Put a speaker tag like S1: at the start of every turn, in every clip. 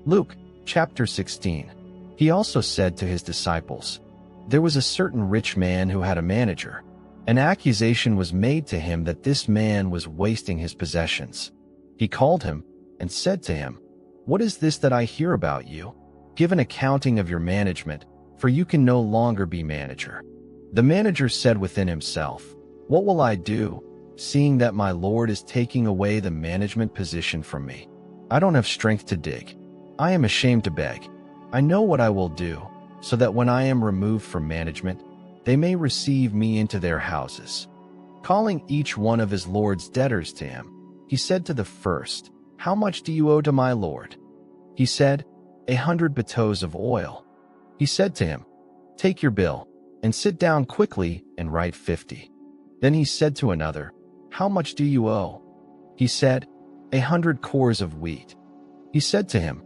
S1: Luke chapter 16. He also said to his disciples, "There was a certain rich man who had a manager. An accusation was made to him that this man was wasting his possessions. He called him and said to him, 'What is this that I hear about you? Give an accounting of your management, for you can no longer be manager.' The manager said within himself, 'What will I do, seeing that my Lord is taking away the management position from me? I don't have strength to dig. I am ashamed to beg. I know what I will do, so that when I am removed from management, they may receive me into their houses.' Calling each one of his Lord's debtors to him, he said to the first, 'How much do you owe to my Lord?' He said, 100 bateaux of oil. He said to him, 'Take your bill, and sit down quickly and write 50. Then he said to another, 'How much do you owe?' He said, 100 cores of wheat. He said to him,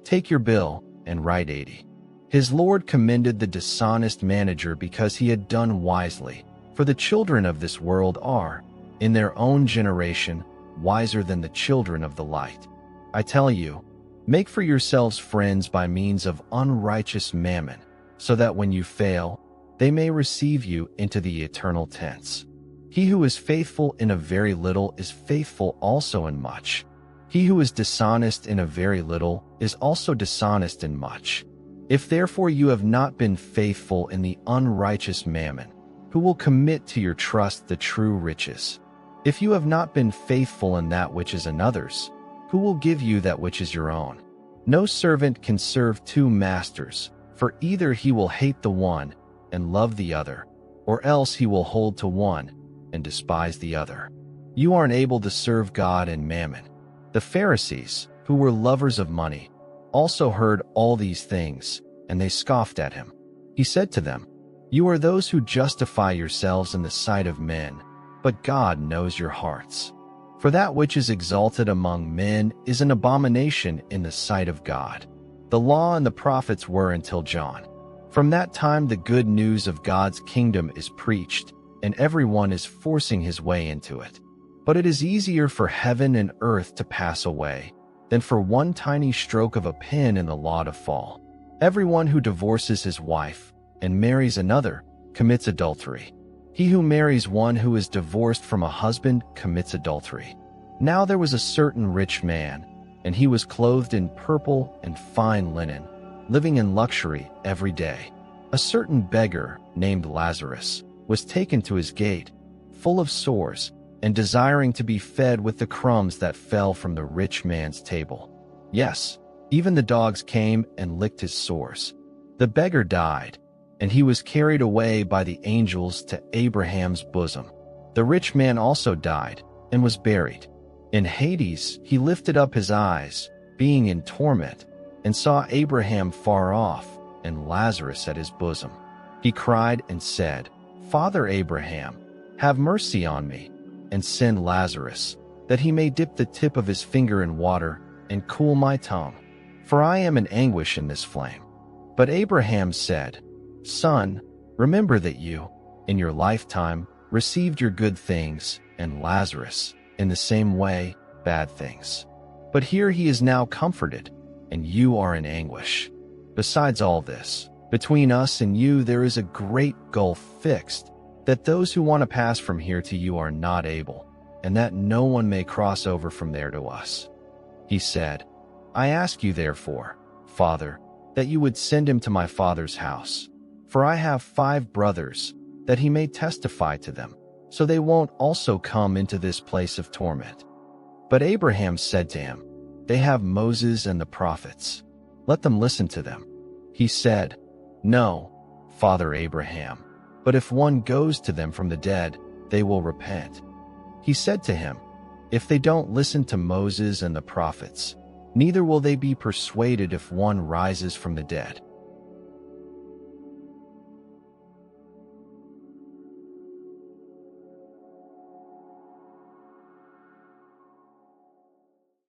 S1: 'Take your bill and write 80. His Lord commended the dishonest manager because he had done wisely. For the children of this world are, in their own generation, wiser than the children of the light. I tell you, make for yourselves friends by means of unrighteous mammon, so that when you fail, they may receive you into the eternal tents. He who is faithful in a very little is faithful also in much. He who is dishonest in a very little is also dishonest in much. If therefore you have not been faithful in the unrighteous mammon, who will commit to your trust the true riches? If you have not been faithful in that which is another's, who will give you that which is your own? No servant can serve two masters, for either he will hate the one and love the other, or else he will hold to one and despise the other. You aren't able to serve God and mammon." The Pharisees, who were lovers of money, also heard all these things, and they scoffed at him. He said to them, "You are those who justify yourselves in the sight of men, but God knows your hearts. For that which is exalted among men is an abomination in the sight of God. The law and the prophets were until John. From that time the good news of God's kingdom is preached, and everyone is forcing his way into it. But it is easier for heaven and earth to pass away than for one tiny stroke of a pen in the law to fall. Everyone who divorces his wife and marries another commits adultery. He who marries one who is divorced from a husband commits adultery. Now there was a certain rich man, and he was clothed in purple and fine linen, living in luxury every day. A certain beggar named Lazarus was taken to his gate, full of sores, and desiring to be fed with the crumbs that fell from the rich man's table. Yes, even the dogs came and licked his sores. The beggar died, and he was carried away by the angels to Abraham's bosom. The rich man also died and was buried. In Hades he lifted up his eyes, being in torment, and saw Abraham far off and Lazarus at his bosom. He cried and said, 'Father Abraham, have mercy on me, and send Lazarus, that he may dip the tip of his finger in water and cool my tongue, for I am in anguish in this flame.' But Abraham said, 'Son, remember that you, in your lifetime, received your good things, and Lazarus, in the same way, bad things. But here he is now comforted, and you are in anguish. Besides all this, between us and you there is a great gulf fixed, that those who want to pass from here to you are not able, and that no one may cross over from there to us.' He said, 'I ask you therefore, Father, that you would send him to my father's house, for I have 5 brothers, that he may testify to them, so they won't also come into this place of torment.' But Abraham said to him, 'They have Moses and the prophets. Let them listen to them.' He said, 'No, Father Abraham, but if one goes to them from the dead, they will repent.' He said to him, 'If they don't listen to Moses and the prophets, neither will they be persuaded if one rises from the dead.'